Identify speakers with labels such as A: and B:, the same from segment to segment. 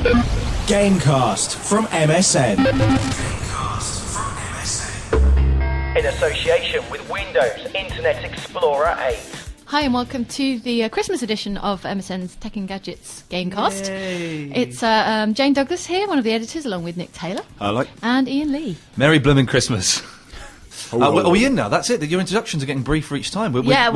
A: Gamecast from MSN.
B: In association with Windows Internet Explorer 8.
C: Hi and welcome to the Christmas edition of MSN's Tech and Gadgets Gamecast.
D: Yay.
C: It's Jane Douglas here, one of the editors, along with Nick Taylor.
D: Hello.
C: And Ian Lee.
E: Merry blooming Christmas.
D: Oh,
E: are we in now? That's it. Your introductions are getting briefer each time. We're going.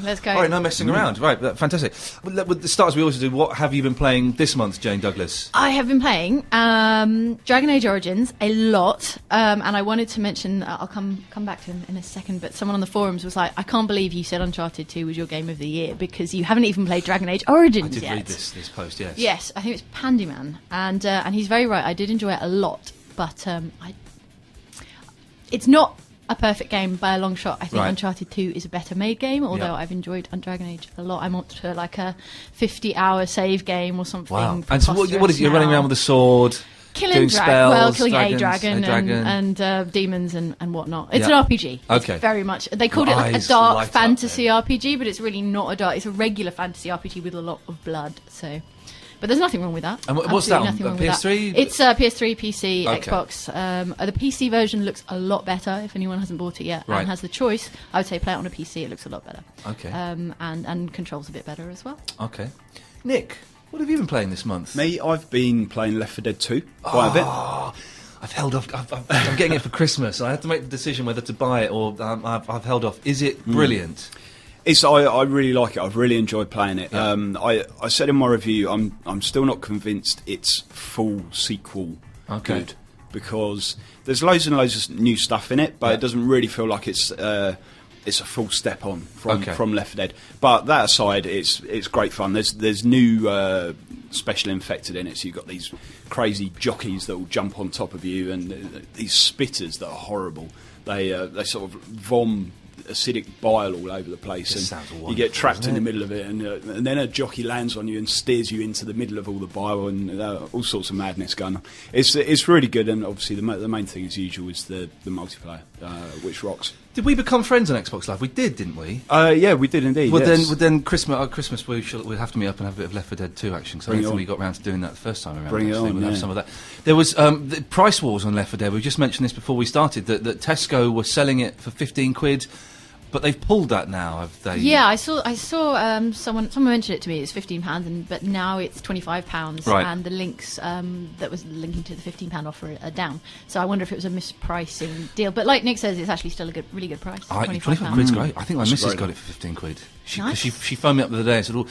C: Let's go.
E: All right, no messing around. Right, fantastic. With the start, as we always do, what have you been playing this month, Jane Douglas?
C: I have been playing Dragon Age Origins a lot, and I wanted to mention, I'll come back to him in a second, but someone on the forums was like, I can't believe you said Uncharted 2 was your game of the year, because you haven't even played Dragon Age Origins yet.
E: I did read this post, yes.
C: Yes, I think it's Pandyman, and he's very right. I did enjoy it a lot, but it's not a perfect game by a long shot. I think Uncharted 2 is a better made game, although I've enjoyed Dragon Age a lot. I'm up to like a 50-hour save game or something.
E: Wow. And so what is it? You're running around with a sword, doing spells,
C: killing
E: dragons,
C: a dragon and demons and whatnot. It's an RPG.
E: Okay.
C: It's very much. They called it like a dark fantasy RPG, but it's really not a dark. It's a regular fantasy RPG with a lot of blood. So. But there's nothing wrong with that.
E: And what's that on
C: PS3? It's PS3, PC, Xbox. The PC version looks a lot better if anyone hasn't bought it yet and has the choice. I would say play it on a PC. It looks a lot better.
E: Okay.
C: And controls a bit better as well.
E: Okay. Nick, what have you been playing this month?
D: Me, I've been playing Left 4 Dead 2 quite a bit.
E: I've held off. I'm getting it for Christmas. I had to make the decision whether to buy it or I've held off. Is it brilliant?
D: I really like it. I've really enjoyed playing it.
E: Yeah.
D: I said in my review, I'm still not convinced it's full sequel good, because there's loads and loads of new stuff in it, but it doesn't really feel like it's a full step on from Left 4 Dead. But that aside, it's great fun. There's new special infected in it, so you've got these crazy jockeys that will jump on top of you, and these spitters that are horrible. They sort of vom acidic bile all over the place, and you get trapped in the middle of it, and then a jockey lands on you and steers you into the middle of all the bile, and all sorts of madness going on. It's really good, and obviously the main thing as usual is the multiplayer, which rocks.
E: Did we become friends on Xbox Live? We did, didn't we?
D: Yeah, we did indeed.
E: Well,
D: yes.
E: then Christmas we'll have to meet up and have a bit of Left 4 Dead 2 action, because I don't think we got round to doing that the first time around.
D: Bring it on,
E: we'll have some of that. There was the price wars on Left 4 Dead. We just mentioned this before we started, that Tesco were selling it for 15 quid. But they've pulled that now, have they?
C: Yeah, I saw. Someone mentioned it to me. It's £15, but now it's £25.
E: Right.
C: And the links that was linking to the £15 offer are down. So I wonder if it was a mispricing deal. But like Nick says, it's actually still a really good price.
E: £25 quid's great. I think my missus got it for 15 quid.
C: Nice.
E: She phoned me up the other day and said, "Oh,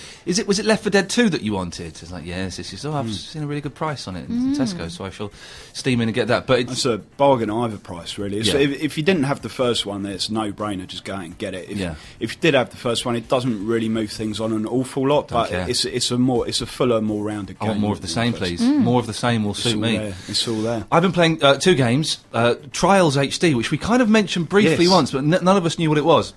E: was it Left 4 Dead 2 that you wanted?" I was like, "Yes." She said, "I've seen a really good price on it in Tesco, so I shall steam in and get that." But it's
D: a bargain either price, really. If you didn't have the first one, then it's no brainer. Just go out and get it. If you did have the first one, it doesn't really move things on an awful lot, but it's a fuller, more rounded game.
E: I want more of the same, please. More of the same will suit me.
D: It's all there.
E: I've been playing 2 games, Trials HD, which we kind of mentioned briefly once, but none of us knew what it was.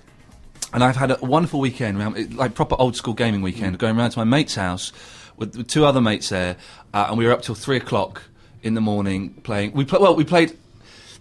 E: And I've had a wonderful weekend, like proper old school gaming weekend, going around to my mate's house with 2 other mates there, and we were up till 3 o'clock in the morning playing. We played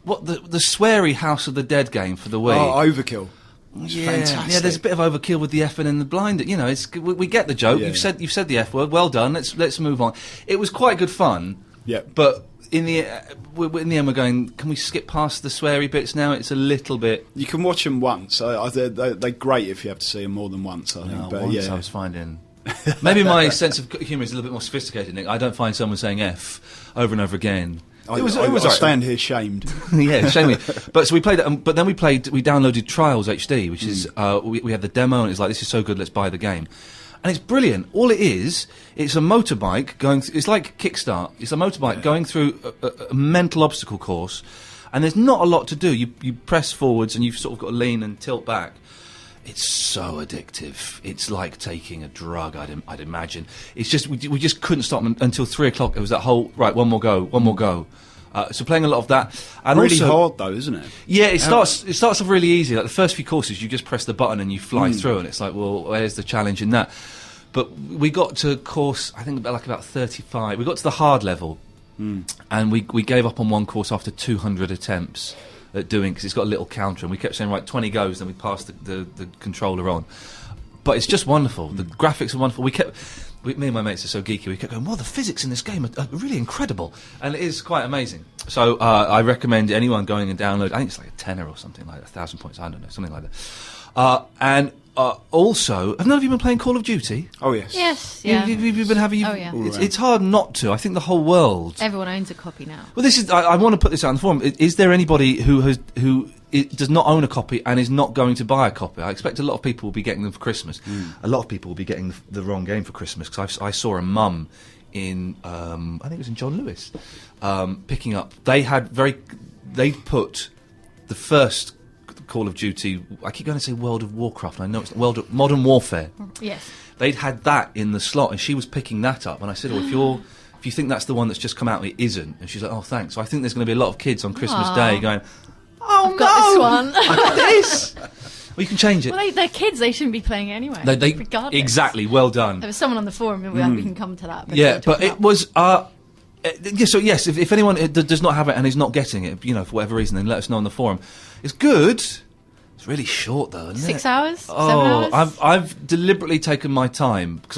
E: the sweary House of the Dead game for the Wii.
D: Oh, Overkill.
E: Yeah, there's a bit of overkill with the effing and the blind. You know, we get the joke. You've said the F word. Well done. Let's move on. It was quite good fun.
D: Yeah,
E: but. In the end, we're going, can we skip past the sweary bits now? It's a little bit...
D: You can watch them once. They're great if you have to see them more than once, I think. But
E: once I was finding... Maybe my sense of humour is a little bit more sophisticated, Nick. I don't find someone saying F over and over again.
D: I stand here shamed.
E: Yeah, shame me. But so we played it, but then we downloaded Trials HD, which is, we had the demo, and it's like, this is so good, let's buy the game. And it's brilliant. All it is, it's a motorbike going... it's like Kickstart. It's a motorbike going through a mental obstacle course, and there's not a lot to do. You press forwards, and you've sort of got to lean and tilt back. It's so addictive. It's like taking a drug, I'd imagine. It's just... we just couldn't stop until 3 o'clock. There was that whole... Right, one more go. So playing a lot of that. And
D: really
E: also,
D: hard, though, isn't it?
E: Yeah, it starts off really easy. Like the first few courses, you just press the button and you fly through, and it's like, well, where's the challenge in that? But we got to course, I think about 35. We got to the hard level, and we gave up on one course after 200 attempts at doing, because it's got a little counter, and we kept saying, right, 20 goes, then we passed the controller on. But it's just wonderful. The graphics are wonderful. Me and my mates are so geeky, we kept going, well, the physics in this game are really incredible. And it is quite amazing. So I recommend anyone going and download, I think it's like a tenner or something like that, 1,000 points, I don't know, something like that. And also, have none of you been playing Call of Duty?
D: Oh, yes.
C: Yes, yeah.
E: You've been having...
C: Oh, yeah.
E: It's hard not to. I think the whole world...
C: Everyone owns a copy now.
E: Well, this is... I want to put this out on the forum. Is there anybody who does not own a copy and is not going to buy a copy? I expect a lot of people will be getting them for Christmas. A lot of people will be getting the wrong game for Christmas, because I saw a mum in... I think it was in John Lewis, picking up... They put the first Call of Duty... I keep going to say World of Warcraft, and I know it's Modern Warfare.
C: Yes.
E: They'd had that in the slot, and she was picking that up. And I said, well, if you think that's the one that's just come out, it isn't. And she's like, oh, thanks. So I think there's going to be a lot of kids on Christmas Day going, oh,
C: I've got this one.
E: I got this. Well, you can change it.
C: Well, they're kids. They shouldn't be playing it anyway. Regardless.
E: Exactly. Well done.
C: There was someone on the forum, and we can come to that.
E: Yeah, but it was... so yes, if anyone does not have it and is not getting it, for whatever reason, then let us know on the forum. It's good. It's really short though, isn't
C: 6
E: it?
C: hours? 7
E: Oh,
C: hours?
E: I've deliberately taken my time because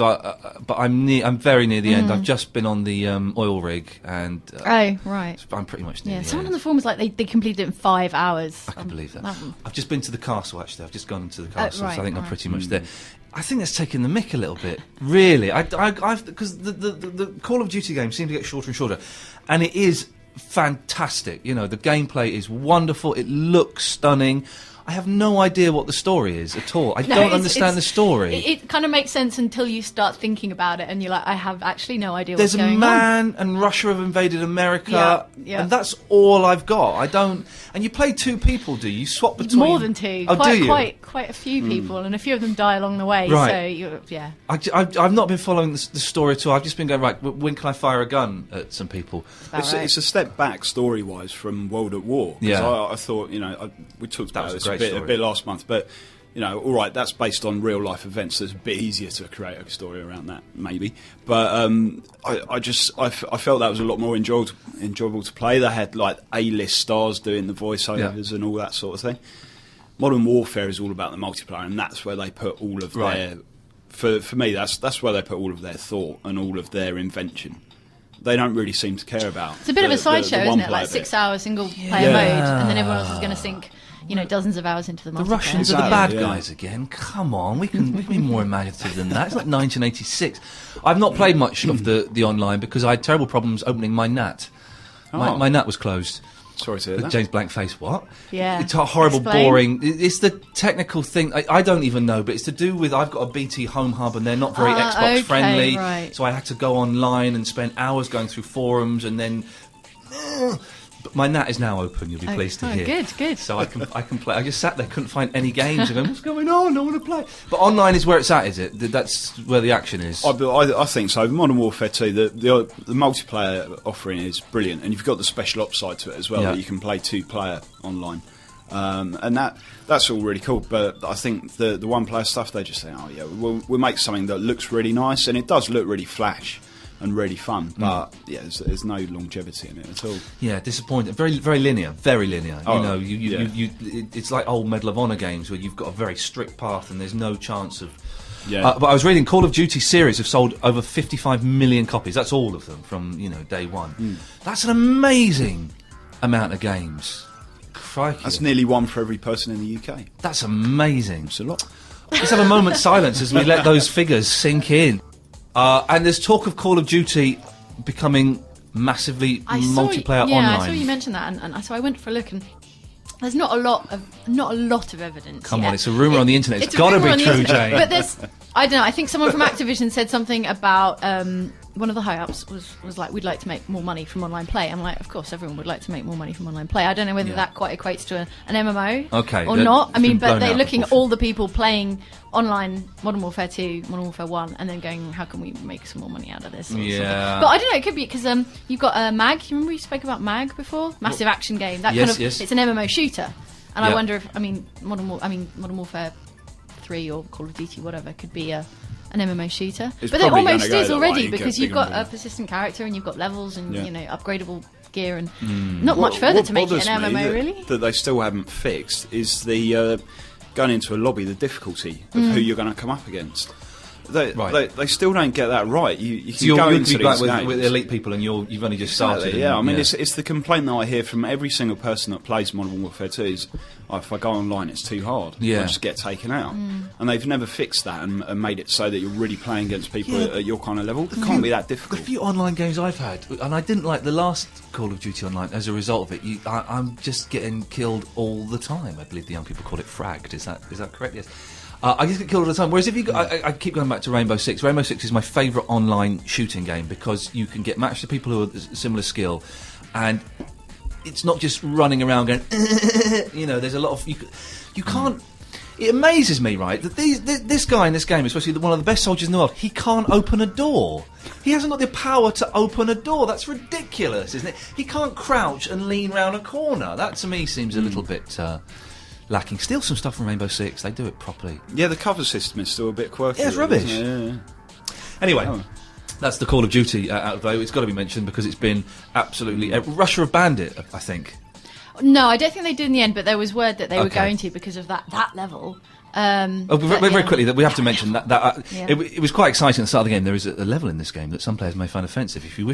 E: but I'm very near the end. I've just been on the oil rig and
C: oh, right.
E: I'm pretty much near.
C: Yeah,
E: the
C: someone
E: end.
C: on the forum was like they completed it in 5 hours.
E: I can believe that.
C: that one.
E: I've just been to the castle actually. I've just gone into the castle,
C: right,
E: so I think I'm
C: right.
E: pretty much there. I think that's taken the mick a little bit, really. I've because the Call of Duty games seem to get shorter and shorter, and it is fantastic. The gameplay is wonderful. It looks stunning. I have no idea what the story is at all. I don't understand the story.
C: It kind of makes sense until you start thinking about it, and you're like, I have actually no idea
E: There's
C: what's going
E: a
C: on.
E: man, and Russia have invaded America,
C: Yeah.
E: and that's all I've got. I don't. And you play 2 people, do you? Swap between
C: More than 2.
E: Oh, do you?
C: Quite a few people, and a few of them die along the way.
E: Right.
C: So yeah.
E: I've not been following the story at all. I've just been going, right, when can I fire a gun at some people?
D: It's a step back story-wise from World at War. 'Cause
E: Yeah.
D: I thought, we talked about
E: was
D: this
E: a
D: a
E: great
D: bit
E: story.
D: last month, but all right, that's based on real-life events. So it's a bit easier to create a story around that, maybe. But I felt that was a lot more enjoyable to play. They had like A-list stars doing the voiceovers and all that sort of thing. Modern Warfare is all about the multiplayer, and that's where they put all of their. For me, that's where they put all of their thought and all of their invention. They don't really seem to care about.
C: It's a bit of a sideshow, isn't it?
D: one-player
C: Like
D: bit.
C: 6 hour single player mode, and then everyone else is going to sink, dozens of hours into the multiplayer.
E: The Russians are the bad
D: Exactly, yeah.
E: guys again. Come on, we can be more imaginative than that. It's like 1986. I've not played much of the online because I had terrible problems opening my NAT. My NAT was closed.
D: Sorry to hear that.
E: James Blankface, what?
C: Yeah.
E: It's a horrible,
C: Explain.
E: boring... It's the technical thing. I don't even know, but it's to do with... I've got a BT home hub and they're not very Xbox friendly.
C: Right.
E: So I had to go online and spend hours going through forums and then... But my NAT is now open, you'll be pleased to hear.
C: Good.
E: So I can play. I just sat there, couldn't find any games. And going, what's going on? I want to play. But online is where it's at, is it? That's where the action is.
D: I think so. Modern Warfare 2, the multiplayer offering is brilliant, and you've got the special ops side to it as well,
E: Yeah.
D: that you can play 2-player online, and that's all really cool. But I think the one-player stuff, they just say, oh yeah, we'll make something that looks really nice, and it does look really flash and really fun, but there's no longevity in it at all.
E: Yeah, disappointing. Very, very linear. Very linear.
D: Oh,
E: It's like old Medal of Honor games where you've got a very strict path and there's no chance of.
D: Yeah.
E: But I was reading Call of Duty series have sold over 55 million copies. That's all of them from day one. That's an amazing amount of games. Crikey.
D: That's nearly one for every person in the UK.
E: That's amazing.
D: It's a lot.
E: Let's have a moment's silence as we let those figures sink in. And there's talk of Call of Duty becoming massively multiplayer online.
C: I saw you mention that, and so I went for a look, and there's not a lot of evidence.
E: Come
C: yet.
E: on, it's a rumour on the internet. It's
C: a
E: got to
C: rumour on
E: be
C: the
E: true,
C: internet.
E: Jane.
C: But there's, I don't know. I think someone from Activision said something about one of the high ups was like, we'd like to make more money from online play. I'm like, of course, everyone would like to make more money from online play. I don't know whether that quite equates to an MMO or not. I mean, but they're looking at all the people playing online Modern Warfare 2, Modern Warfare 1, and then going, how can we make some more money out of this? Or something. But I don't know, it could be because you've got MAG. You remember we spoke about MAG before? Massive action game. That
E: Yes,
C: kind of
E: yes.
C: It's an MMO shooter. And
E: Yeah.
C: I wonder if, Modern Warfare 3 or Call of Duty, whatever, could be an MMO shooter.
D: It's
C: but it
D: probably
C: almost
D: gonna go
C: is
D: that
C: already
D: way,
C: because
D: get
C: you've
D: bigger
C: got
D: and
C: a
D: bigger.
C: persistent character and you've got levels and
D: Yeah.
C: upgradable gear and not much further
D: What
C: to make it
D: bothers
C: an
D: me
C: MMO, really.
D: that they still haven't fixed is the going into a lobby, the difficulty of who you're going to come up against. They still don't get that right. You can go into these games
E: with elite people, and you've only just started.
D: Yeah, I mean, it's the complaint that I hear from every single person that plays Modern Warfare 2 is, if I go online, it's too hard.
E: Yeah.
D: I just get taken out. And they've never fixed that and made it so that you're really playing against people at your kind of level. It can't be that difficult.
E: The few online games I've had, and I didn't like the last Call of Duty Online as a result of it. I'm just getting killed all the time. I believe the young people call it fragged. Is that correct? Yes. I just get killed all the time. Whereas if you, I keep going back to Rainbow Six. Rainbow Six is my favourite online shooting game because you can get matched to people who are similar skill, and it's not just running around going. There's a lot of you can't. It amazes me, right, that this guy in this game, especially one of the best soldiers in the world, he can't open a door. He hasn't got the power to open a door. That's ridiculous, isn't it? He can't crouch and lean round a corner. That to me seems a little bit. Lacking. Steal some stuff from Rainbow Six. They do it properly.
D: Yeah, the cover system is still a bit quirky.
E: Yeah, it's rubbish.
D: Yeah.
E: Anyway, that's the Call of Duty out though. It's got to be mentioned because it's been absolutely Russia have banned it. I think.
C: No, I don't think they did in the end, but there was word that they were going to because of that level.
E: Very quickly, that we have to mention that it was quite exciting at the start of the game. There is a level in this game that some players may find offensive. If you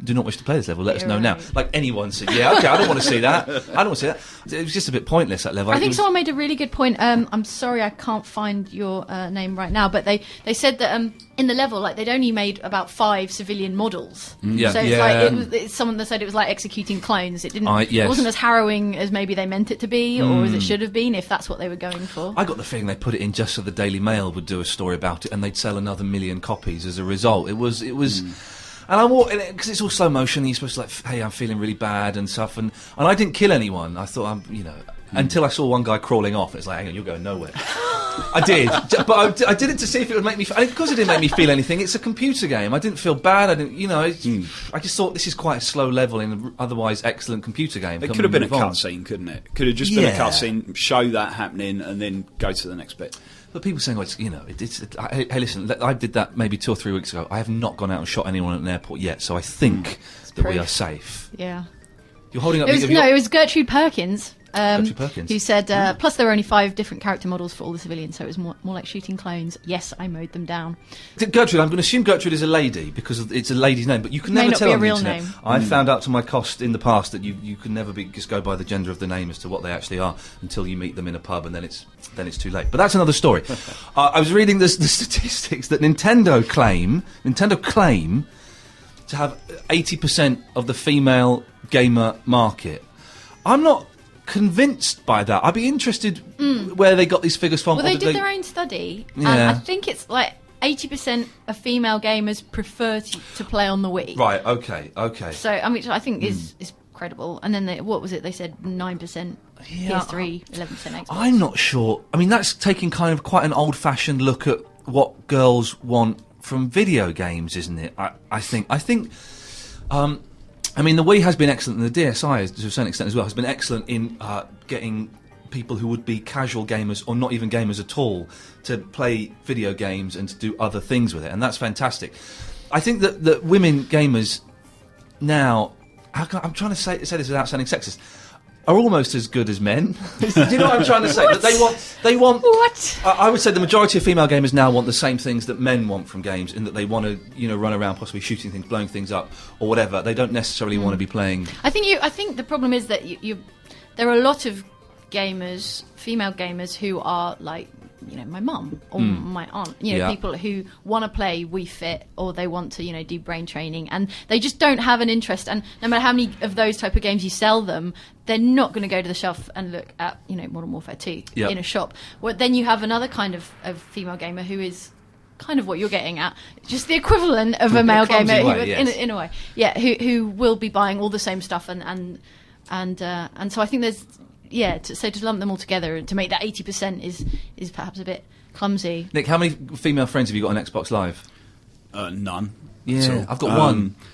E: do not wish to play this level, let us know now. Like anyone said, I don't want to see that. I don't want to see that. It was just a bit pointless, that level.
C: I think someone made a really good point. I'm sorry, I can't find your name right now, but they said that in the level, like they'd only made about 5 civilian models.
E: Yeah.
C: So it's someone that said it was like executing clones. It wasn't as harrowing as maybe they meant it to be, or as it should have been, if that's what they were going for.
E: I got the feeling they put it in just so the Daily Mail would do a story about it, and they'd sell another 1 million copies as a result. It was. And I walked because it's all slow motion. And you're supposed to like, hey, I'm feeling really bad and stuff. And I didn't kill anyone. I thought until I saw one guy crawling off. It's like, hang on, you're going nowhere. I did, but I did it to see if it would make me. Because it didn't make me feel anything. It's a computer game. I didn't feel bad. I didn't. I just thought this is quite a slow level in an otherwise excellent computer game.
D: It could have been a cutscene, couldn't it? Could have just been a cutscene, show that happening, and then go to the next bit.
E: But people saying, hey, listen, I did that maybe 2 or 3 weeks ago. I have not gone out and shot anyone at an airport yet, so I think that we are safe.
C: Yeah.
E: You're holding up.
C: It was Gertrude Perkins.
E: Gertrude Perkins.
C: Who said, plus there were only 5 different character models for all the civilians, so it was more like shooting clones. Yes, I mowed them down.
E: Gertrude, I'm going to assume Gertrude is a lady because it's a lady's name, but you can never tell on the internet. I found out to my cost in the past that you can never just go by the gender of the name as to what they actually are until you meet them in a pub, and then it's too late. But that's another story. I was reading the statistics that Nintendo claim to have 80% of the female gamer market. I'm not convinced by that. I'd be interested where they got these figures from.
C: Well, they did their own study, and I think it's like 80% of female gamers prefer to play on the Wii.
E: Right. Okay.
C: So, I mean, I think is credible. And then what was it? They said 9% PS3, 11% Xbox.
E: I'm not sure. I mean, that's taking kind of quite an old-fashioned look at what girls want from video games, isn't it? I think. I mean, the Wii has been excellent, and the DSi, to a certain extent as well, has been excellent in getting people who would be casual gamers or not even gamers at all to play video games and to do other things with it, and that's fantastic. I think that women gamers now, I'm trying to say this without sounding sexist, are almost as good as men. Do you know what I'm trying to say? That they want.
C: What?
E: I would say the majority of female gamers now want the same things that men want from games, in that they want to, run around, possibly shooting things, blowing things up, or whatever. They don't necessarily want to be playing.
C: I think the problem is that there are a lot of gamers, female gamers, who are like, my mum or my aunt, people who want to play Wii Fit, or they want to, do brain training, and they just don't have an interest. And no matter how many of those type of games you sell them, they're not going to go to the shelf and look at, Modern Warfare 2 in a shop. Well, then you have another kind of female gamer who is kind of what you're getting at, just the equivalent of a male gamer, in a way, who will be buying all the same stuff, and so I think there's. Yeah, to lump them all together and to make that 80% is perhaps a bit clumsy.
E: Nick, how many female friends have you got on Xbox Live?
D: None.
E: Yeah,
D: so,
E: I've got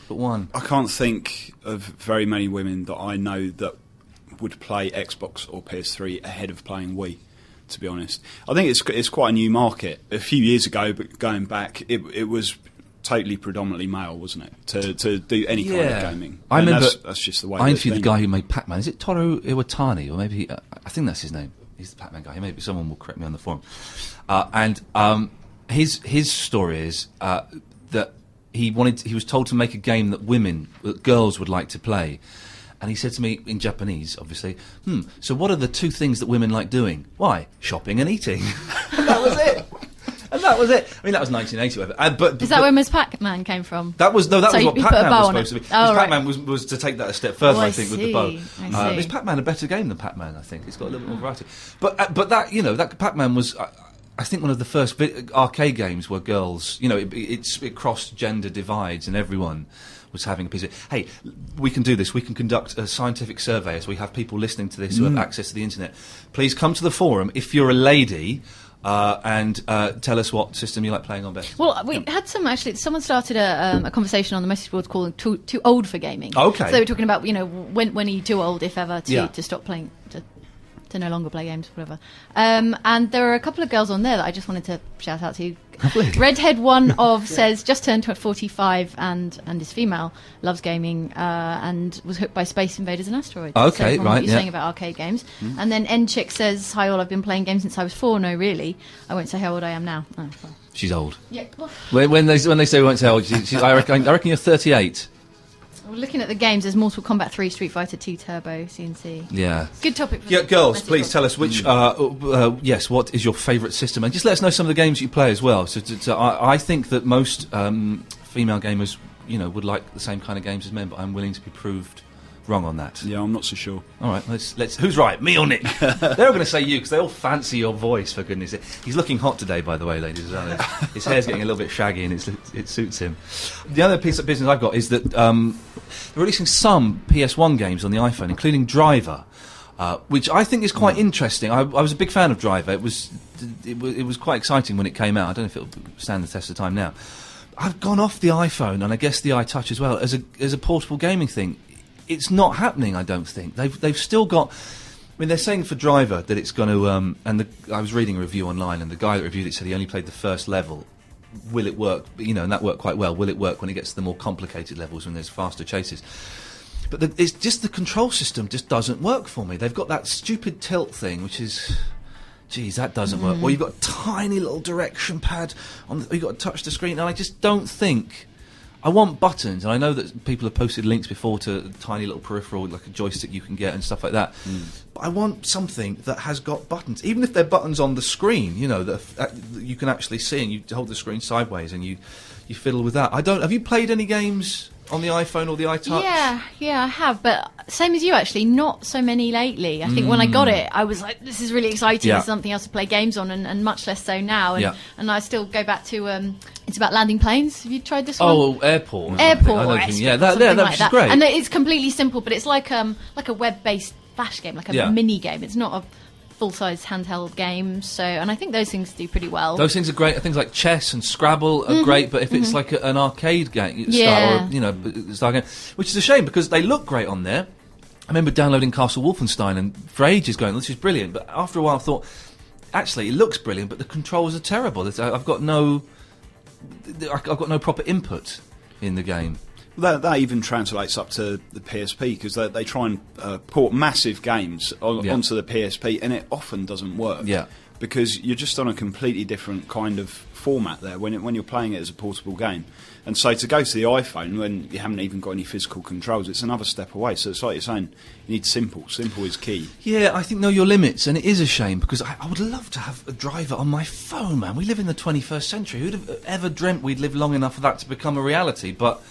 E: one. I
D: can't think of very many women that I know that would play Xbox or PS3 ahead of playing Wii, to be honest. I think it's quite a new market. A few years ago, but going back, it was totally predominantly male, wasn't it? To do any kind of gaming.
E: I remember
D: that's just the way.
E: I interviewed the guy who made Pac-Man. Is it Toru Iwatani, or maybe I think that's his name. He's the Pac-Man guy. Maybe someone will correct me on the forum. And his story is that he was told to make a game that girls would like to play. And he said to me, in Japanese, obviously, so what are the two things that women like doing? Why? Shopping and eating. And that was it. And that was it. I mean, that was 1980, whatever.
C: Is that where Ms. Pac-Man came from?
E: That was what
C: you put a
E: Pac-Man
C: bow
E: was
C: on it.
E: supposed to be.
C: Oh,
E: Ms.
C: right.
E: Pac-Man was to take that a step further, I think, with the bow.
C: I see.
E: Ms. Pac-Man a better game than Pac-Man, I think. It's got a little bit more variety. But that, that Pac-Man was, I think, one of the first arcade games where girls, it crossed gender divides and everyone was having a piece of... Hey, we can do this. We can conduct a scientific survey as we have people listening to this who have access to the internet. Please come to the forum if you're a lady... and tell us what system you like playing on best.
C: Well, we had someone started a conversation on the message boards called too old for gaming.
E: Okay.
C: So they were talking about, when are you too old, if ever, to stop playing, to no longer play games, whatever. And there are a couple of girls on there that I just wanted to shout out to. Redhead one says, just turned 45 and is female, loves gaming, and was hooked by Space Invaders and Asteroids.
E: Okay,
C: so
E: right,
C: what you're saying about arcade games. And then N Chick says, hi all, I've been playing games since I was 4. No, really. I won't say how old I am now. Oh, well.
E: She's old.
C: Yeah.
E: When they say we won't say how old, I reckon you're 38.
C: Well, looking at the games, there's Mortal Kombat 3, Street Fighter 2 Turbo, CNC.
E: Yeah.
C: Good topic. For
E: girls, please tell us which. Yes, what is your favourite system, and just let us know some of the games you play as well. So I think that most female gamers, would like the same kind of games as men, but I'm willing to be proved wrong on that.
D: Yeah, I'm not so sure.
E: All right, let's. Who's right, me or Nick? They're all going to say you because they all fancy your voice. For goodness' sake, he's looking hot today, by the way, ladies. His hair's getting a little bit shaggy, and it suits him. The other piece of business I've got is that they're releasing some PS1 games on the iPhone, including Driver, which I think is quite interesting. I was a big fan of Driver. It was quite exciting when it came out. I don't know if it'll stand the test of time now. I've gone off the iPhone, and I guess the iTouch as well, as a portable gaming thing. It's not happening, I don't think. They've still got... I mean, they're saying for Driver that it's going to... I was reading a review online, and the guy that reviewed it said he only played the first level. Will it work? And that worked quite well. Will it work when it gets to the more complicated levels, when there's faster chases? But it's just the control system just doesn't work for me. They've got that stupid tilt thing, which is... Geez, that doesn't work. Or you've got a tiny little direction pad, you've got to touch the screen, and I just don't think... I want buttons, and I know that people have posted links before to a tiny little peripheral, like a joystick you can get and stuff like that. But I want something that has got buttons, even if they're buttons on the screen, that you can actually see, and you hold the screen sideways and you fiddle with that. Have you played any games on the iPhone or the iTouch?
C: Yeah, I have, but same as you actually, not so many lately. I think when I got it, I was like, this is really exciting, there's something else to play games on, and much less so now. And I still go back to, it's about landing planes. Have you tried this one?
E: Oh, Airport.
C: Airport.
E: That's great.
C: And it's completely simple, but it's like a web-based flash game, like a mini game. It's not a full-size handheld game, and I think those things do pretty well.
E: Those things are great. Things like chess and Scrabble are great, but if it's like an arcade game, style, game, which is a shame because they look great on there. I remember downloading Castle Wolfenstein and for ages going, this is brilliant, but after a while I thought, actually, it looks brilliant, but the controls are terrible. I've got no proper input in the game.
D: That even translates up to the PSP because they try and port massive games onto the PSP, and it often doesn't work.
E: Yeah.
D: Because you're just on a completely different kind of format there when you're playing it as a portable game. And so to go to the iPhone when you haven't even got any physical controls, it's another step away. So it's like you're saying, you need simple. Simple is key.
E: Yeah, I think know your limits, and it is a shame because I would love to have a Driver on my phone, man. We live in the 21st century. Who'd have ever dreamt we'd live long enough for that to become a reality? But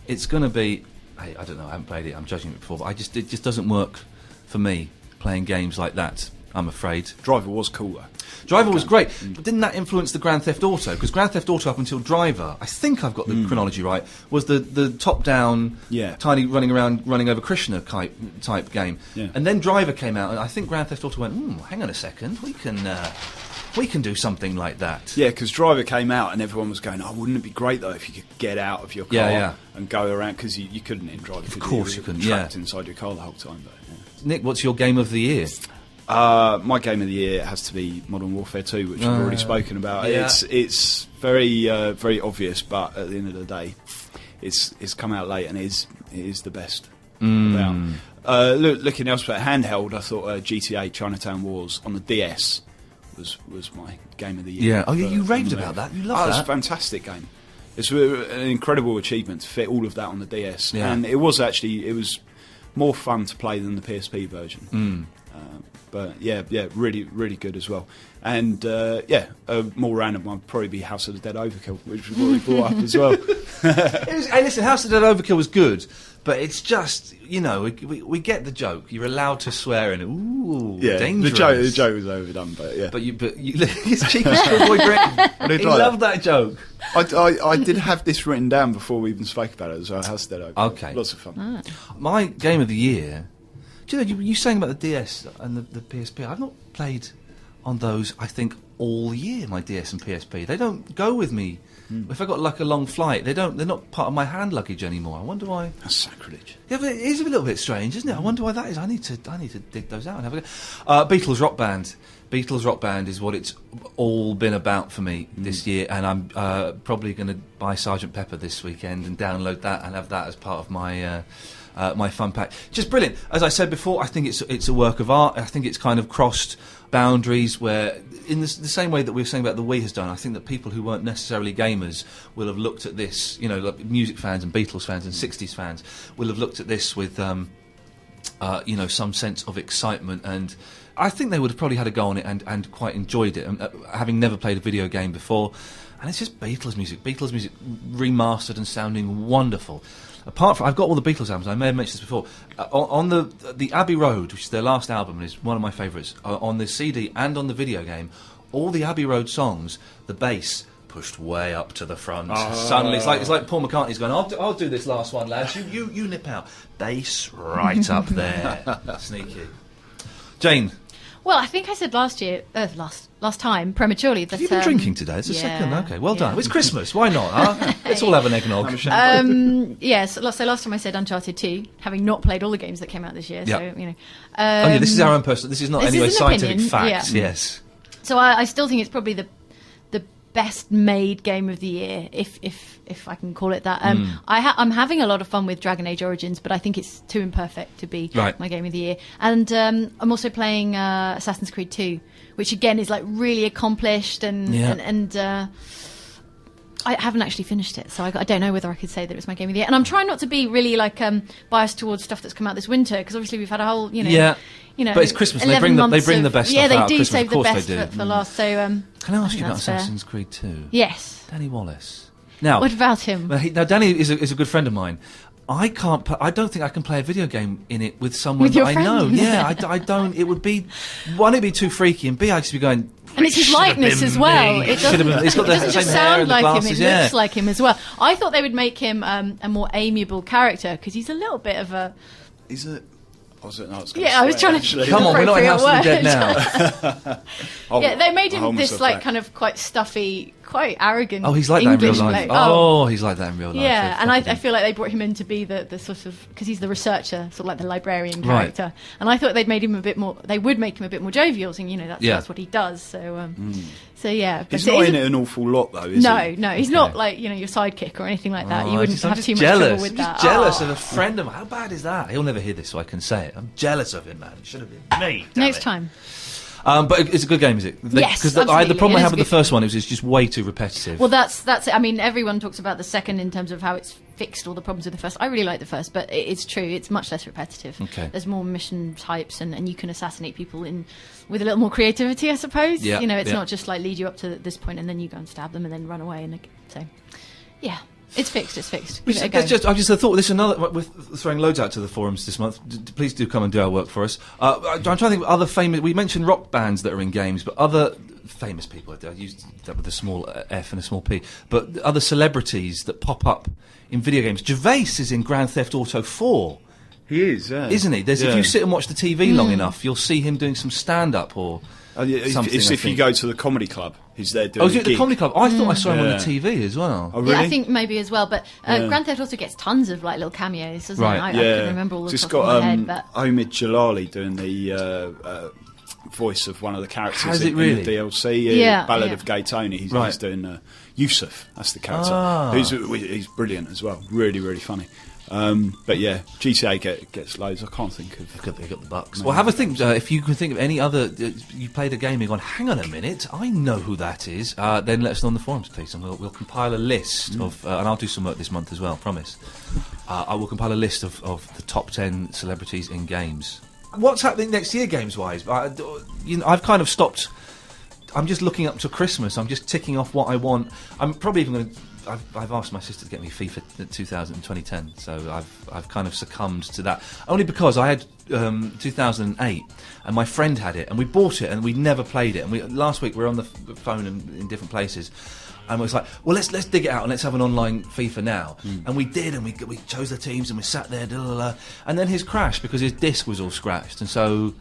E: it's going to be... I don't know, I haven't played it, I'm judging it before, but it just doesn't work for me, playing games like that, I'm afraid.
D: Driver was cool, though.
E: Driver was great, but didn't that influence the Grand Theft Auto? Because Grand Theft Auto up until Driver, I think I've got the chronology right, was the top-down, tiny running over Krishna type game. Yeah. And then Driver came out, and I think Grand Theft Auto went, hang on a second, we can do something like that.
D: Yeah, because Driver came out and everyone was going, wouldn't it be great, though, if you could get out of your car and go around, because you couldn't in Driver.
E: Of course you couldn't,
D: trapped inside your car the whole time. But,
E: Nick, what's your game of the year?
D: My game of the year has to be Modern Warfare 2, which I've already spoken about. Yeah. It's very very obvious, but at the end of the day, it's come out late and it is the best about. Looking elsewhere, handheld, I thought GTA Chinatown Wars on the DS was my game of the year.
E: Yeah. Oh, yeah, you raved about that. You loved
D: that. It's
E: that.
D: a fantastic game. It's an incredible achievement to fit all of that on the DS.
E: Yeah.
D: And it was more fun to play than the PSP version. But yeah, really, really good as well. And a more random one would probably be House of the Dead Overkill, which was what we brought up as well.
E: Hey, listen, House of the Dead Overkill was good, but it's just, we get the joke. You're allowed to swear in it. Ooh, dangerous.
D: The joke was overdone, but yeah.
E: But his cheeky schoolboy grin. He loved that joke.
D: I did have this written down before we even spoke about it as well. House of the Dead Overkill.
E: Okay.
D: Lots of fun.
E: My game of the year. Do you know, you saying about the DS and the PSP, I've not played on those, I think, all year, my DS and PSP. They don't go with me. If I got like a long flight, they're not part of my hand luggage anymore. I wonder why.
D: That's sacrilege.
E: Yeah, but it is a little bit strange, isn't it? I wonder why that is. I need to dig those out and have a go. Beatles Rock Band. Beatles Rock Band is what it's all been about for me this year, and I'm probably going to buy Sgt. Pepper this weekend and download that and have that as part of my my fun pack. Just brilliant. As I said before, I think it's a work of art. I think it's kind of crossed boundaries where, in the same way that we were saying about the Wii has done, I think that people who weren't necessarily gamers will have looked at this, like music fans and Beatles fans and 60s fans will have looked at this with, some sense of excitement, and I think they would have probably had a go on it and quite enjoyed it, having never played a video game before. And it's just Beatles music remastered and sounding wonderful. Apart from, I've got all the Beatles albums. I may have mentioned this before. On the Abbey Road, which is their last album and is one of my favourites, on the CD and on the video game, all the Abbey Road songs, the bass pushed way up to the front. Suddenly, it's like Paul McCartney's going, I'll do this last one, lads. You nip out. Bass right up there. Sneaky. Jane.
C: Well, I think I said last time, prematurely, that...
E: Have you been drinking today? It's the second. Okay, well done. It's Christmas. Why not? Huh? Let's all have an eggnog.
C: Yes. So last time I said Uncharted 2, having not played all the games that came out this year.
E: Yep.
C: So,
E: this is our own personal... This is not anyway scientific facts.
C: Yeah.
E: Yes.
C: So I still think it's probably the best made game of the year, if I can call it that. I'm having a lot of fun with Dragon Age Origins, but I think it's too imperfect to be my game of the year. And I'm also playing Assassin's Creed 2, which again is like really accomplished and I haven't actually finished it, so I don't know whether I could say that it was my game of the year. And I'm trying not to be really biased towards stuff that's come out this winter, because obviously we've had a whole
E: but it's Christmas and they bring the best stuff out.
C: Yeah, they do
E: Christmas,
C: save the best for last. So
E: can I ask you about Assassin's Creed 2?
C: Yes.
E: Danny Wallace. Now,
C: what about him?
E: Now Danny is a good friend of mine. I don't think I can play a video game in it with someone that I know. Yeah, I don't. It would be, one, it'd be too freaky, and B, I'd just be going.
C: And it's his likeness as well. It doesn't just sound like him, it looks like him as well. I thought they would make him a more amiable character, because he's a little bit of a...
D: I
C: was trying to...
E: Come on, we're not in House of the Dead now.
C: They made him this kind of quite stuffy, quite arrogant
E: he's like
C: English
E: that in real life. He's like that in real life.
C: Yeah, and I feel like they brought him in to be the sort of... Because he's the researcher, sort of like the librarian character. Right. And I thought they'd made him a bit more... They would make him a bit more jovial, saying, that's what he does. So yeah.
D: He's not in it an awful lot, though, is he?
C: No, he's not like, your sidekick or anything like that. You wouldn't have too much trouble with that.
E: I'm jealous of a friend of mine. How bad is that? He'll never hear this, so I can say it. I'm jealous of him, man. It should have been me.
C: Next time.
E: But it's a good game, is it?
C: Yes,
E: because the problem I have with the first one is it's just way too repetitive.
C: Well, that's it. I mean, everyone talks about the second in terms of how it's fixed all the problems with the first. I really like the first, but it's true. It's much less repetitive.
E: Okay.
C: There's more mission types, and you can assassinate people with a little more creativity, I suppose.
E: Yeah,
C: it's not just like lead you up to this point and then you go and stab them and then run away. Yeah. It's fixed. Give it a go.
E: I just thought this is another. We're throwing loads out to the forums this month. Please do come and do our work for us. I'm trying to think of other famous. We mentioned rock bands that are in games, but other famous people. I used that with a small F and a small P. But other celebrities that pop up in video games. Gervais is in Grand Theft Auto 4.
D: He is,
E: isn't he? If you sit and watch the TV long enough, you'll see him doing some stand-up or. Something,
D: it's if you go to the comedy club, he's there doing.
E: Oh, is it the comedy club? I thought I saw him on the TV as well.
D: Oh, really?
C: Yeah, I think maybe as well. But Grand Theft also gets tons of little cameos, doesn't it? I can remember all the top of my head. But
D: Omid Jalali doing the voice of one of the characters
E: in the
D: DLC, Ballad of Gay Tony. He's doing Yusuf. That's the character. He's brilliant as well. Really, really funny. But yeah, GTA gets loads. I can't think of.
E: They've got the bucks. Well, have a think. If you can think of any other, you played a game, you've gone, hang on a minute, I know who that is. Then let us know on the forums, please, and we'll compile a list of. And I'll do some work this month as well. Promise. I will compile a list of the top 10 celebrities in games. What's happening next year, games-wise? I've kind of stopped. I'm just looking up to Christmas. I'm just ticking off what I want. I'm probably even going to. I've asked my sister to get me FIFA 2010, so I've kind of succumbed to that. Only because I had 2008, and my friend had it, and we bought it, and we never played it. And last week we were on the phone in different places, and we was like, well, let's dig it out and let's have an online FIFA now. And we did, and we chose the teams, and we sat there, and then his crashed because his disc was all scratched, and so.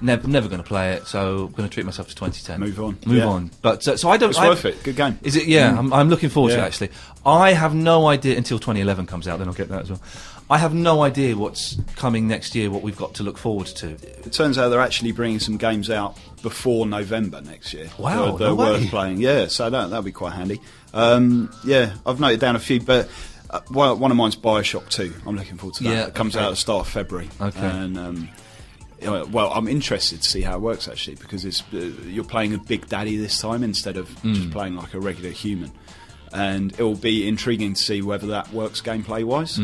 E: Never going to play it, so I'm going to treat myself to 2010.
D: Move
E: Move on. But so I don't.
D: It's worth it. Good game.
E: Is it? Yeah, I'm looking forward to it. Actually, I have no idea until 2011 comes out. Then I'll get that as well. I have no idea what's coming next year. What we've got to look forward to.
D: It turns out they're actually bringing some games out before November next year.
E: Wow,
D: they're
E: no
D: worth
E: way.
D: playing. Yeah, so that'll be quite handy. I've noted down a few, but. One of mine's Bioshock 2. I'm looking forward to that.
E: Yeah,
D: It comes out at the start of February.
E: Okay.
D: And I'm interested to see how it works actually, because it's you're playing a big daddy this time instead of just playing like a regular human, and it will be intriguing to see whether that works gameplay wise,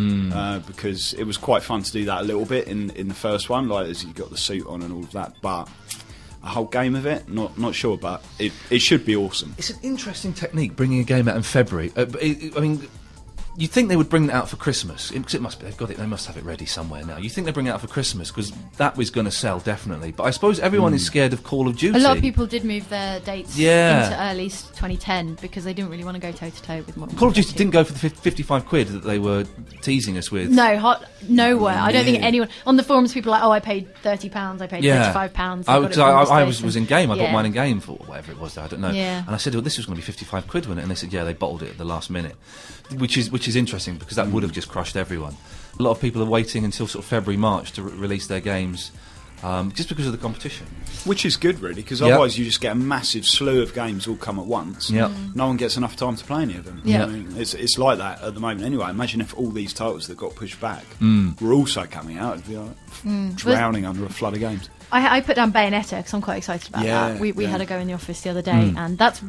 D: because it was quite fun to do that a little bit in the first one, like as you got the suit on and all of that, but a whole game of it, not sure, but it should be awesome.
E: It's an interesting technique bringing a game out in February. I mean. You'd think they would bring it out for Christmas. It must be. They've got it. They must have it ready somewhere now. You think they bring it out for Christmas because that was going to sell definitely. But I suppose everyone is scared of Call of Duty.
C: A lot of people did move their dates into early 2010 because they didn't really want to go toe to toe with Modern
E: Call of Duty
C: Warfare 2.
E: didn't go for the 55 quid that they were teasing us with.
C: No, nowhere. I don't think anyone on the forums. People are like, oh, I paid £30. I paid £35.
E: I was in game. I bought mine in game for whatever it was. I don't know.
C: Yeah.
E: And I said, well, this was going to be 55 quid, wasn't it? And they said, yeah, they bottled it at the last minute, which is interesting because that would have just crushed everyone. A lot of people are waiting until sort of February, March to release their games. Just because of the competition.
D: Which is good, really, because otherwise you just get a massive slew of games all come at once.
E: Yep.
D: No one gets enough time to play any of them.
C: Yeah.
D: I mean, it's like that at the moment anyway. Imagine if all these titles that got pushed back were also coming out. It'd be like drowning under a flood of games.
C: I put down Bayonetta because I'm quite excited about that. We had a go in the office the other day, and that's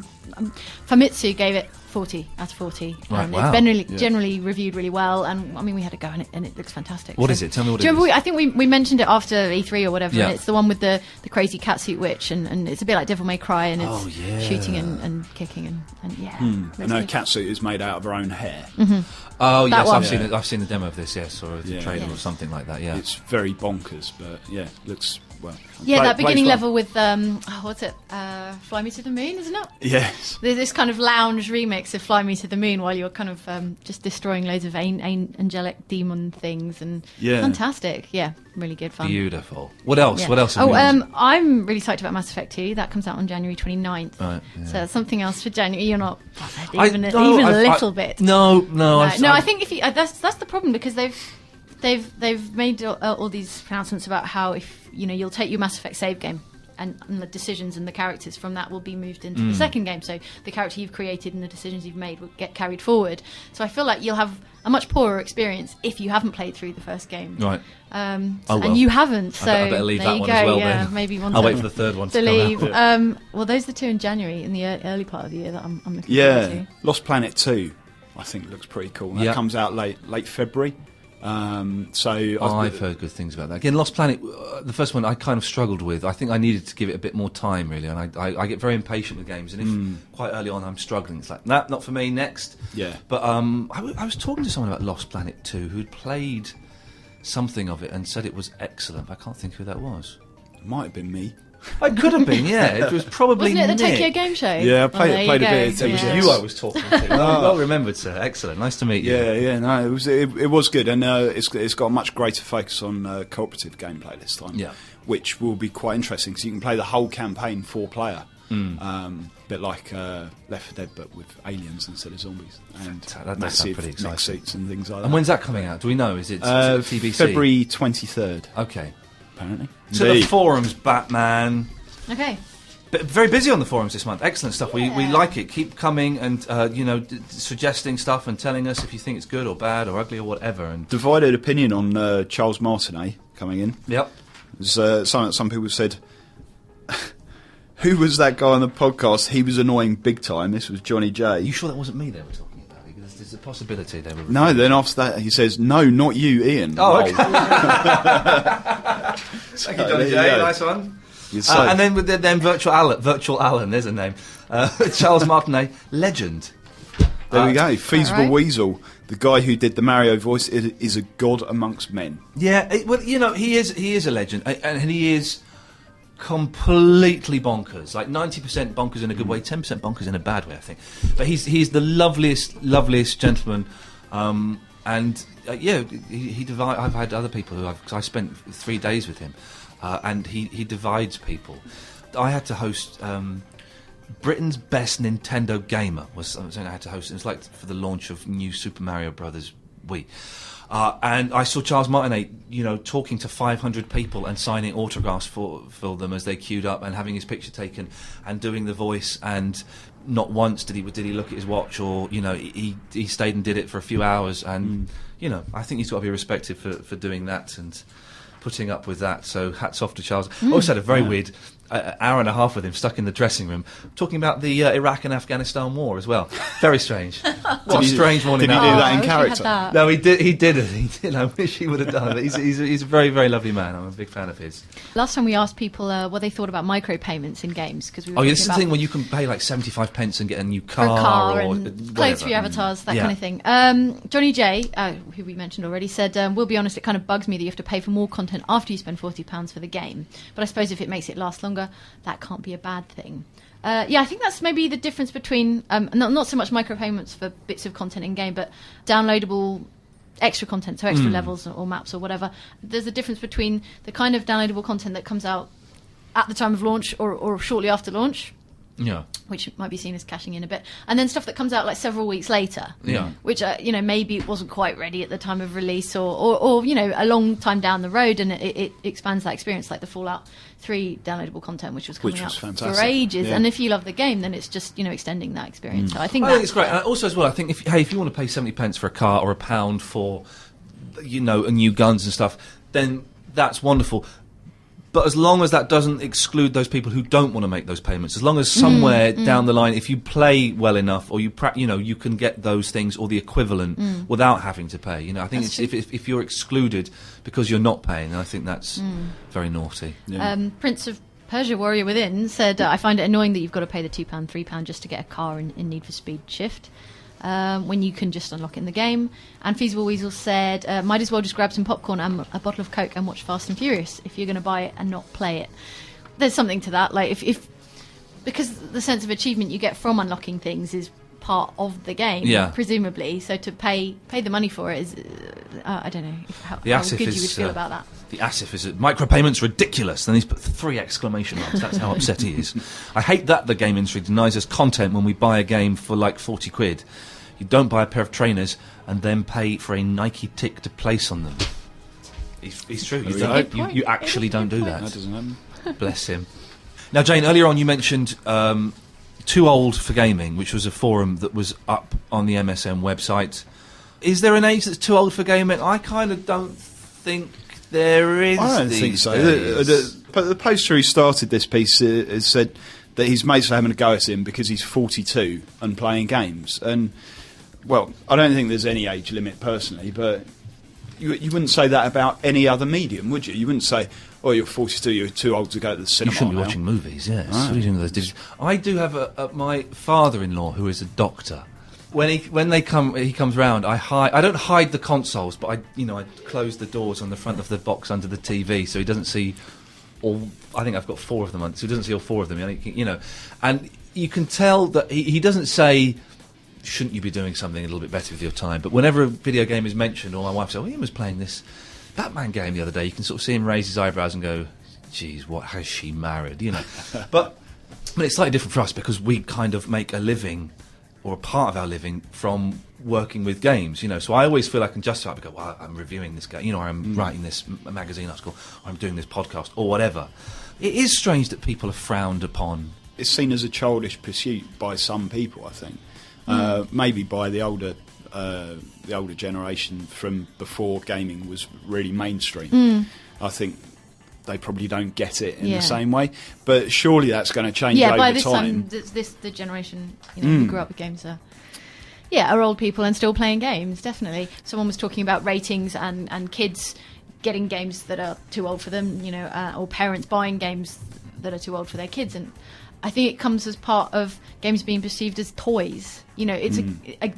C: Famitsu gave it 40 out of 40.
E: Right,
C: And
E: wow.
C: it's generally reviewed really well, and I mean we had a go in it, and it looks fantastic.
E: What is it? Tell me what
C: do you
E: it
C: remember
E: is.
C: I think we mentioned it after E3 or whatever,
E: Yeah.
C: and it's the one with the crazy catsuit witch, and it's a bit like Devil May Cry, and it's shooting and kicking and yeah.
D: And her
C: Really
D: catsuit is made out of her own hair.
E: Oh
C: That
E: yes,
C: one.
E: I've seen it. I've seen the demo of this. Yes, or the trailer
C: Yeah.
E: or something like that. Yeah.
D: It's very bonkers, but looks well.
C: that beginning
D: plays
C: level with what's it? Fly Me to the Moon, isn't it?
D: Yes.
C: There's this kind of lounge remix of Fly Me to the Moon while you're kind of just destroying loads of angelic demon things and fantastic. Yeah, really good fun.
E: Beautiful. What else?
C: Yeah.
E: What else? Have we got?
C: I'm really psyched about Mass Effect 2. That comes out on January 29th.
E: Right, yeah.
C: So that's something else for January. You're not bothered even a
E: I-
C: little bit.
E: No.
C: I think if you, that's the problem because they've made all these pronouncements about how if you'll take your Mass Effect save game and the decisions and the characters from that will be moved into the second game. So the character you've created and the decisions you've made will get carried forward. So I feel like you'll have a much poorer experience if you haven't played through the first game.
E: Right.
C: Oh,
E: well.
C: And you haven't, so
E: I better leave
C: there
E: that
C: you
E: one
C: go.
E: as well.
C: Yeah,
E: then
C: maybe one.
E: I'll wait for the third one
C: to
E: to
C: leave.
E: come out.
C: Well, those are the two in January in the early part of the year that I'm looking forward to.
D: Lost Planet 2, I think looks pretty cool. That comes out late February.
E: I've heard good things about that. Again, Lost Planet, the first one I kind of struggled with. I think I needed to give it a bit more time, really, and I get very impatient with games, and if quite early on I'm struggling, it's like, nah, not for me, next.
D: Yeah.
E: But I was talking to someone about Lost Planet 2 who'd played something of it and said it was excellent. I can't think who that was.
D: It might have been me.
E: It could have been, yeah. It was probably
C: Wasn't it the
E: Nick.
C: Tokyo Game Show?
D: Yeah, I played a bit of it.
E: It was
C: Yeah.
E: you I was talking to. Well remembered, sir. Excellent. Nice to meet you.
D: No, it was good, and it's got a much greater focus on cooperative gameplay this time.
E: Yeah.
D: Which will be quite interesting because you can play the whole campaign 4-player, bit like Left 4 Dead, but with aliens instead of zombies and
E: That does sound
D: massive
E: pretty exciting.
D: mech suits and things like that.
E: And when's that coming out? Do we know? Is it TBC?
D: February 23rd,
E: Okay.
D: apparently.
E: To the forums, Batman.
C: Okay.
E: But very busy on the forums this month. Excellent stuff. We like it. Keep coming and suggesting stuff and telling us if you think it's good or bad or ugly or whatever. And
D: Divided opinion on Charles Martinet coming in.
E: Yep.
D: Some people said, who was that guy on the podcast? He was annoying big time. This was Johnny J.
E: You sure that wasn't me they were talking about? Because there's a possibility they were.
D: No, then after that he says, no, not you, Ian.
E: Oh, okay. Thank you, Johnny J. Nice one. And then Virtual Alan, there's a name. Charles Martinet, legend.
D: There we go. Feasible
C: right.
D: Weasel, the guy who did the Mario voice, is a god amongst men.
E: Yeah, he is a legend, and he is completely bonkers. Like 90% bonkers in a good way, 10% bonkers in a bad way, I think. But he's the loveliest gentleman. He divides. I've had other people because I spent 3 days with him. And he divides people. I had to host Britain's best Nintendo gamer was something I had to host. It was like for the launch of new Super Mario Brothers Wii. And I saw Charles Martinet, talking to 500 people and signing autographs for them as they queued up and having his picture taken and doing the voice. And not once did he look at his watch or he stayed and did it for a few hours. And I think he's got to be respected for doing that and putting up with that, so hats off to Charles. Also had a very weird hour and a half with him stuck in the dressing room talking about the Iraq and Afghanistan war as well. Very strange. What a strange morning.
D: Did he do that in character?
E: No, he didn't. I wish he would have done it. He's a very, very lovely man. I'm a big fan of his.
C: Last time we asked people what they thought about micropayments in games, because we were
E: this is the thing when you can pay like 75 pence and get a new car,
C: or clothes for your avatars, that kind of thing. Johnny J, who we mentioned already, said, we'll be honest, it kind of bugs me that you have to pay for more content after you spend £40 for the game. But I suppose if it makes it last longer, that can't be a bad thing. I think that's maybe the difference between not so much micropayments for bits of content in game, but downloadable extra content, so extra levels or maps or whatever. There's a difference between the kind of downloadable content that comes out at the time of launch or shortly after launch.
E: Yeah.
C: Which might be seen as cashing in a bit. And then stuff that comes out like several weeks later.
E: Yeah.
C: Which, maybe it wasn't quite ready at the time of release or a long time down the road, and it expands that experience, like the Fallout 3 downloadable content, which was coming out for ages. Yeah. And if you love the game, then it's just, extending that experience. So I think
E: it's great. And also as well, I think if you want to pay 70 pence for a car or £1 for, new guns and stuff, then that's wonderful. But as long as that doesn't exclude those people who don't want to make those payments, as long as somewhere down the line, if you play well enough, or you can get those things or the equivalent without having to pay. I think if you're excluded because you're not paying, I think that's very naughty.
C: Yeah. Prince of Persia Warrior Within said, I find it annoying that you've got to pay the £2, £3 just to get a car in Need for Speed Shift. When you can just unlock it in the game. And Feasible Weasel said, might as well just grab some popcorn and a bottle of Coke and watch Fast and Furious if you're going to buy it and not play it. There's something to that, like because the sense of achievement you get from unlocking things is part of the game, presumably. So to pay the money for it is, I don't know how good you would feel about that.
E: The Asif is micropayments ridiculous. Then he's put 3 exclamation marks. That's how upset he is. I hate that the game industry denies us content when we buy a game for like 40 quid. You don't buy a pair of trainers and then pay for a Nike tick to place on them. It's true. You actually don't do that.
D: That doesn't happen.
E: Bless him. Now, Jane, earlier on you mentioned Too Old for Gaming, which was a forum that was up on the MSN website. Is there an age that's too old for gaming? I kind of don't think there is.
D: I don't think so. But the poster who started this piece has said that his mates are having a go at him because he's 42 and playing games. And, well, I don't think there's any age limit personally, but you wouldn't say that about any other medium, would you? You wouldn't say, oh, you're 42, you're too old to go to the cinema.
E: You shouldn't be watching movies, yes. Right. What are you doing with those digits? I do have my father-in-law who is a doctor. When he comes round, I don't hide the consoles, but I close the doors on the front of the box under the TV so he doesn't see all. I think I've got 4 of them, so he doesn't see all 4 of them. And you can tell that he doesn't say, shouldn't you be doing something a little bit better with your time? But whenever a video game is mentioned, or my wife says, oh, Ian was playing this Batman game the other day, you can sort of see him raise his eyebrows and go, geez, what has she married? But it's slightly different for us because we kind of make a living, or a part of our living, from working with games, So I always feel I can justify it. I go, well, I'm reviewing this game, or I'm writing this magazine article, or I'm doing this podcast, or whatever. It is strange that people are frowned upon
D: it's seen as a childish pursuit by some people. I think maybe by the older generation from before gaming was really mainstream. I think they probably don't get it in the same way, but surely that's going to change over
C: by this
D: time.
C: time, the generation who grew up with games are old people and still playing games. Definitely, someone was talking about ratings and kids getting games that are too old for them, or parents buying games that are too old for their kids, and I think it comes as part of games being perceived as toys. It's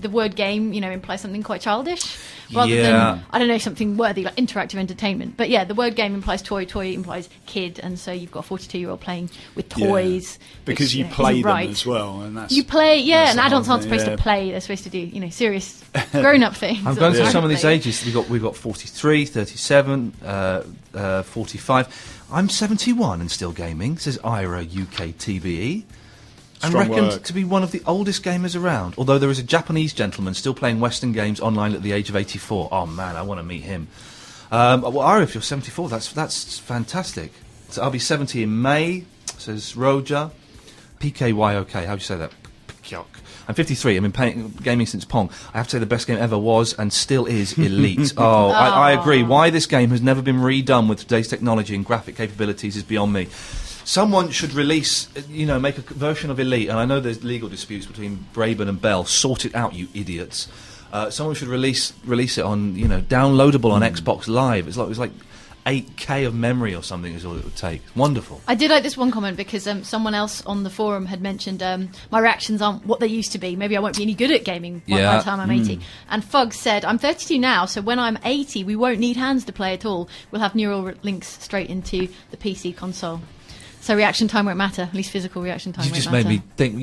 C: the word game, implies something quite childish, rather than, I don't know, something worthy, like interactive entertainment. But the word game implies toy implies kid, and so you've got a 42-year-old playing with toys.
D: Because
C: which,
D: you play them
C: right.
D: as well, and that's...
C: You play,
D: that's
C: and
D: the
C: adults
D: whole
C: aren't supposed
D: thing,
C: to play, they're supposed to do, serious grown-up things.
E: I'm going through some of these ages. We've got 43, 37, 45... I'm 71 and still gaming, says Ira UK TVE. And
D: Strong
E: reckoned
D: work.
E: to be one of the oldest gamers around. Although there is a Japanese gentleman still playing Western games online at the age of 84. Oh man, I want to meet him. Well, Ira, if you're 74, that's fantastic. So I'll be 70 in May, says Roja. PKYOK, how do you say that? Pyok. I'm 53. I've been playing gaming since Pong. I have to say the best game ever was and still is Elite. I agree. Why this game has never been redone with today's technology and graphic capabilities is beyond me. Someone should release, make a version of Elite, and I know there's legal disputes between Braben and Bell. Sort it out, you idiots. Someone should release it on, downloadable on Xbox Live. It was like 8K of memory or something is all it would take. Wonderful.
C: I did like this one comment because someone else on the forum had mentioned my reactions aren't what they used to be. Maybe I won't be any good at gaming by the time I'm 80. And Fugg said, I'm 32 now, so when I'm 80, we won't need hands to play at all. We'll have neural links straight into the PC console. So reaction time won't matter, at least physical reaction time
E: You
C: won't
E: just
C: matter.
E: made me think,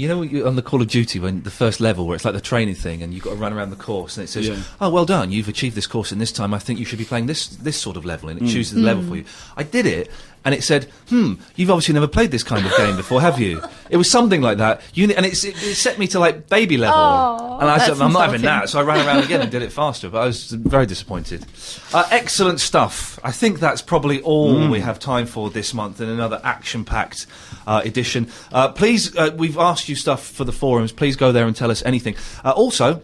E: on the Call of Duty, when the first level, where it's like the training thing, and you've got to run around the course, and it says, oh, well done, you've achieved this course in this time, I think you should be playing this sort of level, and it chooses the level for you. I did it, and it said, you've obviously never played this kind of game before, have you? It was something like that, and it set me to, like, baby level. And I said, I'm not having that, so I ran around again and did it faster, but I was very disappointed. Excellent stuff. I think that's probably all we have time for this month in another action-packed edition. Please, we've asked you stuff for the forums. Please go there and tell us anything. Also,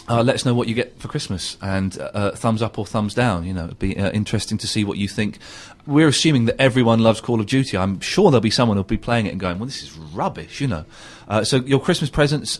E: let us know what you get for Christmas, and thumbs up or thumbs down. It'd be interesting to see what you think. We're assuming that everyone loves Call of Duty. I'm sure there'll be someone who'll be playing it and going, well, this is rubbish, So your Christmas presents,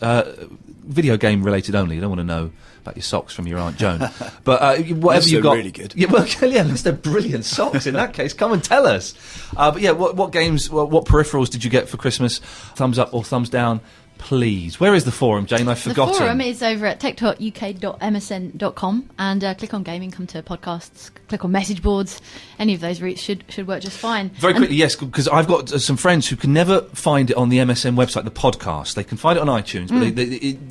E: video game related only. You don't want to know about your socks from your Aunt Joan. But whatever you've got...
D: really good.
E: Yeah, well, unless they're brilliant socks. In that case, come and tell us. But yeah, what games, what peripherals did you get for Christmas? Thumbs up or thumbs down? Please. Where is the forum, Jane? I've forgotten.
C: The forum is over at tech.uk.msn.com, and click on gaming, come to podcasts, click on message boards. Any of those routes should work just fine.
E: Very quickly, yes, because I've got some friends who can never find it on the MSN website, the podcast. They can find it on iTunes, but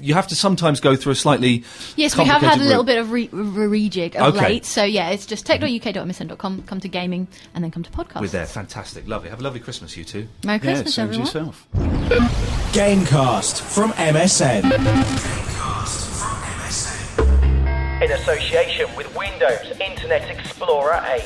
E: you have to sometimes go through a slightly
C: Yes, we have had a
E: route.
C: little bit of rejig of late. So yeah, it's just tech.uk.msn.com, come to gaming, and then come to podcasts.
E: We're there. Fantastic. Lovely. Have a lovely Christmas, you two.
C: Merry Christmas,
D: same to
C: everyone.
D: yourself.
A: Gamecast from MSN.
B: In association with Windows Internet Explorer 8.